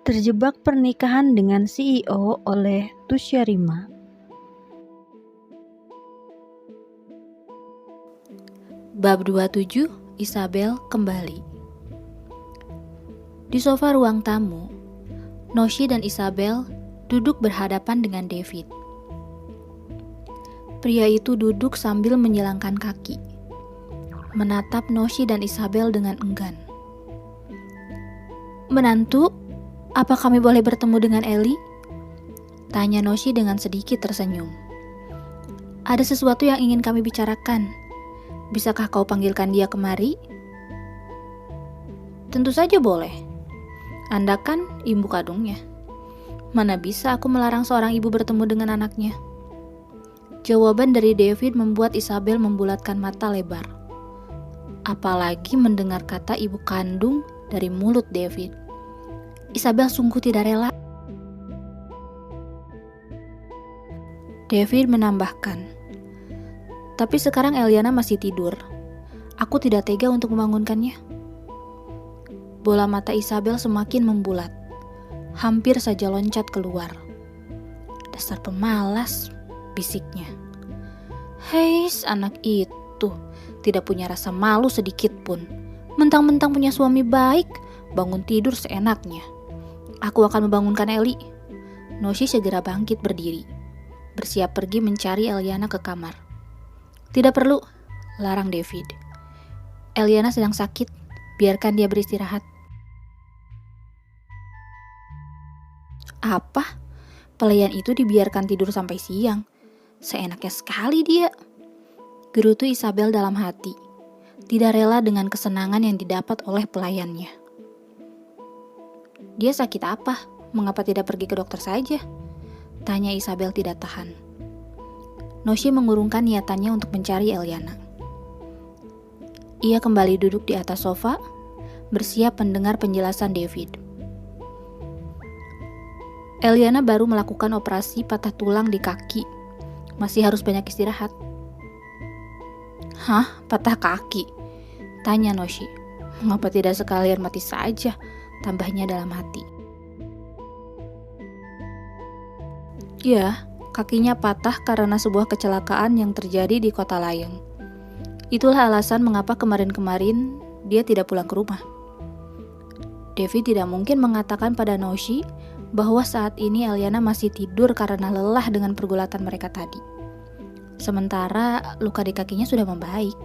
Terjebak pernikahan dengan CEO oleh Tusya Rima. Bab 27, Isabel kembali. Di sofa ruang tamu, Noshi dan Isabel duduk berhadapan dengan David. Pria itu duduk sambil menyilangkan kaki, menatap Noshi dan Isabel dengan enggan. "Menantu, apa kami boleh bertemu dengan Ellie?" tanya Noshi dengan sedikit tersenyum. "Ada sesuatu yang ingin kami bicarakan. Bisakah kau panggilkan dia kemari?" "Tentu saja boleh. Anda kan ibu kandungnya. Mana bisa aku melarang seorang ibu bertemu dengan anaknya?" Jawaban dari David membuat Isabel membulatkan mata lebar. Apalagi mendengar kata ibu kandung dari mulut David. Isabel sungguh tidak rela. David menambahkan, "Tapi sekarang Eliana masih tidur. Aku tidak tega untuk membangunkannya." Bola mata Isabel semakin membulat. Hampir saja loncat keluar. "Dasar pemalas," bisiknya. "Heis, anak itu tidak punya rasa malu sedikit pun. Mentang-mentang punya suami baik, bangun tidur seenaknya. Aku akan membangunkan Ellie." Noshi segera bangkit berdiri, bersiap pergi mencari Eliana ke kamar. "Tidak perlu," larang David. "Eliana sedang sakit, biarkan dia beristirahat." "Apa? Pelayan itu dibiarkan tidur sampai siang? Seenaknya sekali dia," gerutu Isabel dalam hati, tidak rela dengan kesenangan yang didapat oleh pelayannya. "Dia sakit apa? Mengapa tidak pergi ke dokter saja?" tanya Isabel tidak tahan. Noshi mengurungkan niatannya untuk mencari Eliana. Ia kembali duduk di atas sofa, bersiap mendengar penjelasan David. "Eliana baru melakukan operasi patah tulang di kaki. Masih harus banyak istirahat." "Hah? Patah kaki?" tanya Noshi. "Mengapa tidak sekalian mati saja?" tambahnya dalam hati. "Ya, kakinya patah karena sebuah kecelakaan yang terjadi di Kota Layeng. Itulah alasan mengapa kemarin-kemarin dia tidak pulang ke rumah." David tidak mungkin mengatakan pada Noshi bahwa saat ini Eliana masih tidur karena lelah dengan pergulatan mereka tadi. Sementara luka di kakinya sudah membaik.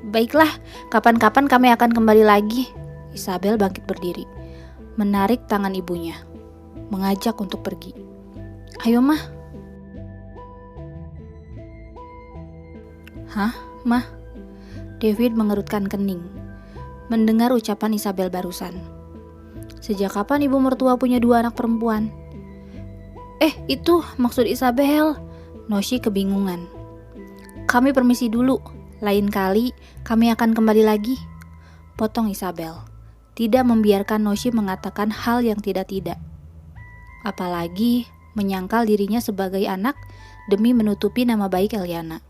"Baiklah, kapan-kapan kami akan kembali lagi." Isabel bangkit berdiri, menarik tangan ibunya, mengajak untuk pergi. "Ayo, Mah." "Hah, Mah?" David mengerutkan kening mendengar ucapan Isabel barusan. "Sejak kapan ibu mertua punya 2 anak perempuan?" Itu maksud Isabel." Noshi kebingungan. "Kami permisi dulu, lain kali kami akan kembali lagi," potong Isabel, tidak membiarkan Noshi mengatakan hal yang tidak-tidak. Apalagi menyangkal dirinya sebagai anak demi menutupi nama baik Eliana.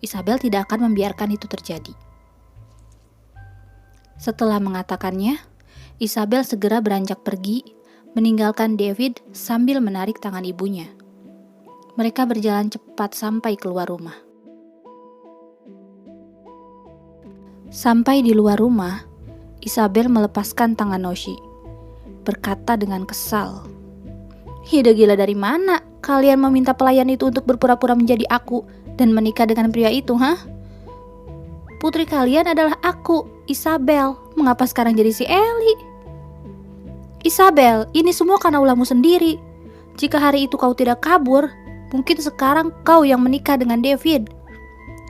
Isabel tidak akan membiarkan itu terjadi. Setelah mengatakannya, Isabel segera beranjak pergi, meninggalkan David sambil menarik tangan ibunya. Mereka berjalan cepat sampai keluar rumah. Sampai di luar rumah, Isabel melepaskan tangan Noshi, berkata dengan kesal, "Ide gila dari mana kalian meminta pelayan itu untuk berpura-pura menjadi aku dan menikah dengan pria itu, hah? Putri kalian adalah aku, Isabel. Mengapa sekarang jadi si Ellie?" "Isabel, ini semua karena ulahmu sendiri. Jika hari itu kau tidak kabur, mungkin sekarang kau yang menikah dengan David."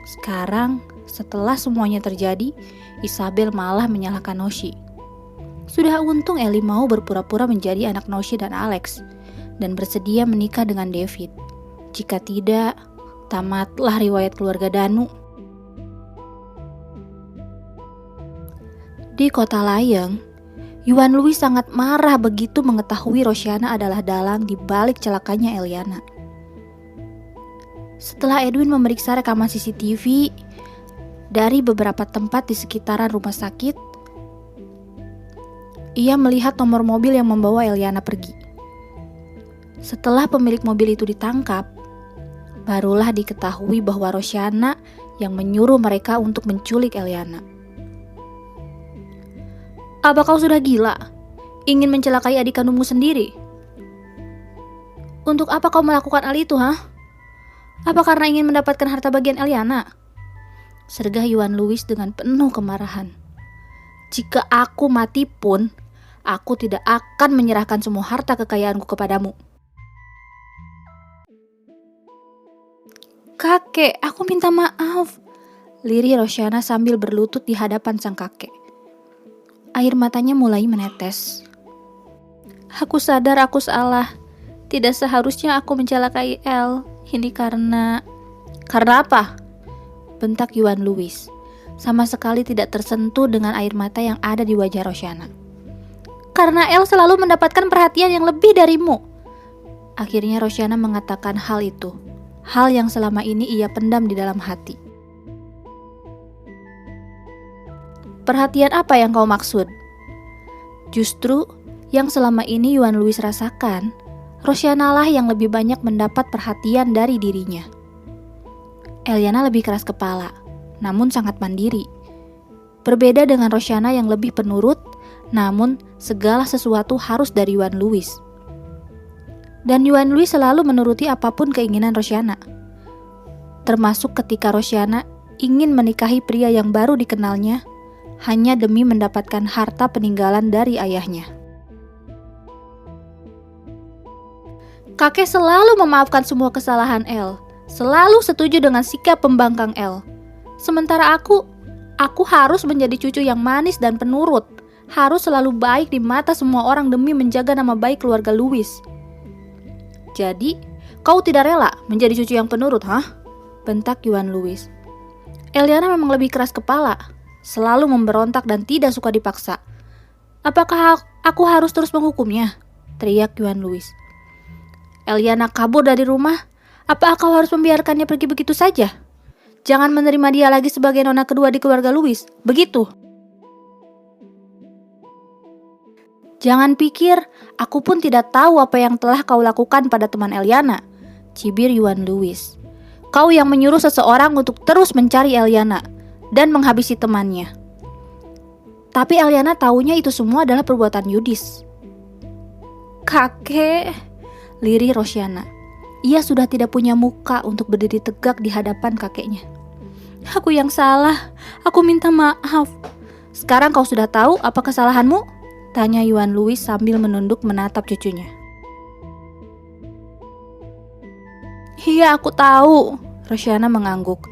Sekarang, setelah semuanya terjadi, Isabel malah menyalahkan Noshi. Sudah untung Ellie mau berpura-pura menjadi anak Noshi dan Alex, dan bersedia menikah dengan David. Jika tidak, tamatlah riwayat keluarga Danu. Di Kota Layeng, Yuan Louis sangat marah begitu mengetahui Rosiana adalah dalang di balik celakanya Eliana. Setelah Edwin memeriksa rekaman CCTV dari beberapa tempat di sekitaran rumah sakit, Ia melihat nomor mobil yang membawa Eliana pergi. Setelah pemilik mobil itu ditangkap, barulah diketahui bahwa Rosyana yang menyuruh mereka untuk menculik Eliana. Apa kau sudah gila? Ingin mencelakai adik kandungmu sendiri? Untuk apa kau melakukan hal itu, hah? Apa karena ingin mendapatkan harta bagian Eliana? Sergah Yuan Louis dengan penuh kemarahan. Jika aku mati pun, aku tidak akan menyerahkan semua harta kekayaanku kepadamu. Kakek, aku minta maaf, lirih Rosyana sambil berlutut di hadapan sang kakek. Air matanya mulai menetes. Aku sadar aku salah. Tidak seharusnya aku mencelakai El. Ini karena apa? Bentak Yuan Louis, sama sekali tidak tersentuh dengan air mata yang ada di wajah Rosyana. Karena El selalu mendapatkan perhatian yang lebih darimu. Akhirnya Rosyana mengatakan hal itu. Hal yang selama ini ia pendam di dalam hati. Perhatian apa yang kau maksud? Justru yang selama ini Yuan Louis rasakan, Rosyana lah yang lebih banyak mendapat perhatian dari dirinya. Eliana lebih keras kepala, namun sangat mandiri. Berbeda dengan Rosyana yang lebih penurut, namun segala sesuatu harus dari Yuan Louis. Dan Yuan Louis selalu menuruti apapun keinginan Rosyana. Termasuk ketika Rosyana ingin menikahi pria yang baru dikenalnya, hanya demi mendapatkan harta peninggalan dari ayahnya. Kakek selalu memaafkan semua kesalahan El, selalu setuju dengan sikap pembangkang El. Sementara aku harus menjadi cucu yang manis dan penurut, harus selalu baik di mata semua orang demi menjaga nama baik keluarga Louis. Jadi, kau tidak rela menjadi cucu yang penurut, hah? Bentak Yuan Louis. Eliana memang lebih keras kepala, selalu memberontak dan tidak suka dipaksa. Apakah aku harus terus menghukumnya? Teriak Yuan Louis. Eliana kabur dari rumah, apa kau harus membiarkannya pergi begitu saja? Jangan menerima dia lagi sebagai nona kedua di keluarga Louis, begitu? Jangan pikir, aku pun tidak tahu apa yang telah kau lakukan pada teman Eliana, cibir Yuan Louis. Kau yang menyuruh seseorang untuk terus mencari Eliana dan menghabisi temannya. Tapi Eliana tahunya itu semua adalah perbuatan Yudis. Kakek, lirih Rosyana. Ia sudah tidak punya muka untuk berdiri tegak di hadapan kakeknya. Aku yang salah, aku minta maaf. Sekarang kau sudah tahu apa kesalahanmu? Tanya Yuan Louis sambil menunduk menatap cucunya. Iya, aku tahu. Rosyana mengangguk.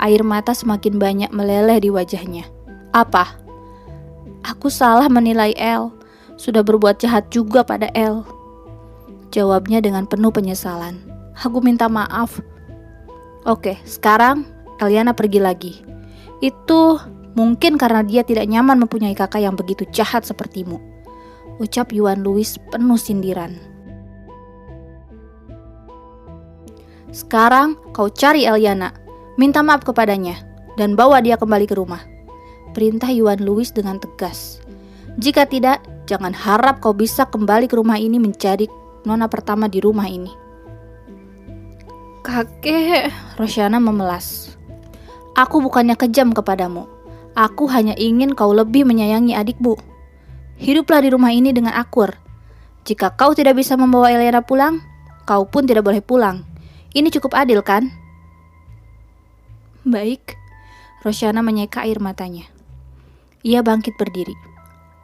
Air mata semakin banyak meleleh di wajahnya. Apa? Aku salah menilai El. Sudah berbuat jahat juga pada El. Jawabnya dengan penuh penyesalan. Aku minta maaf. Oke, sekarang Eliana pergi lagi. Itu mungkin karena dia tidak nyaman mempunyai kakak yang begitu jahat sepertimu, ucap Yuan Louis penuh sindiran. Sekarang kau cari Eliana, minta maaf kepadanya, dan bawa dia kembali ke rumah, perintah Yuan Louis dengan tegas. Jika tidak, jangan harap kau bisa kembali ke rumah ini menjadi nona pertama di rumah ini. Kakek, Rosyana memelas. Aku bukannya kejam kepadamu. Aku hanya ingin kau lebih menyayangi adikmu. Hiduplah di rumah ini dengan akur. Jika kau tidak bisa membawa Eliana pulang, kau pun tidak boleh pulang. Ini cukup adil, kan? Baik. Rosyana menyeka air matanya. Ia bangkit berdiri.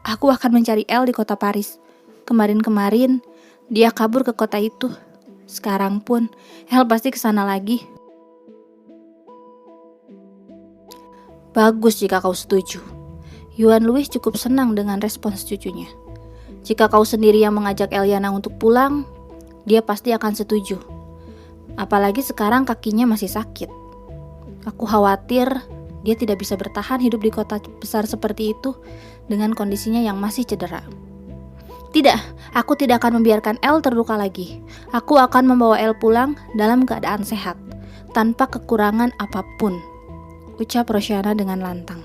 Aku akan mencari El di kota Paris. Kemarin-kemarin dia kabur ke kota itu. Sekarang pun El pasti ke sana lagi. Bagus jika kau setuju. Yuan Louis cukup senang dengan respons cucunya. Jika kau sendiri yang mengajak Eliana untuk pulang, dia pasti akan setuju. Apalagi sekarang kakinya masih sakit. Aku khawatir dia tidak bisa bertahan hidup di kota besar seperti itu dengan kondisinya yang masih cedera. Tidak, aku tidak akan membiarkan El terluka lagi. Aku akan membawa El pulang dalam keadaan sehat, tanpa kekurangan apapun, ucap Rosyana dengan lantang.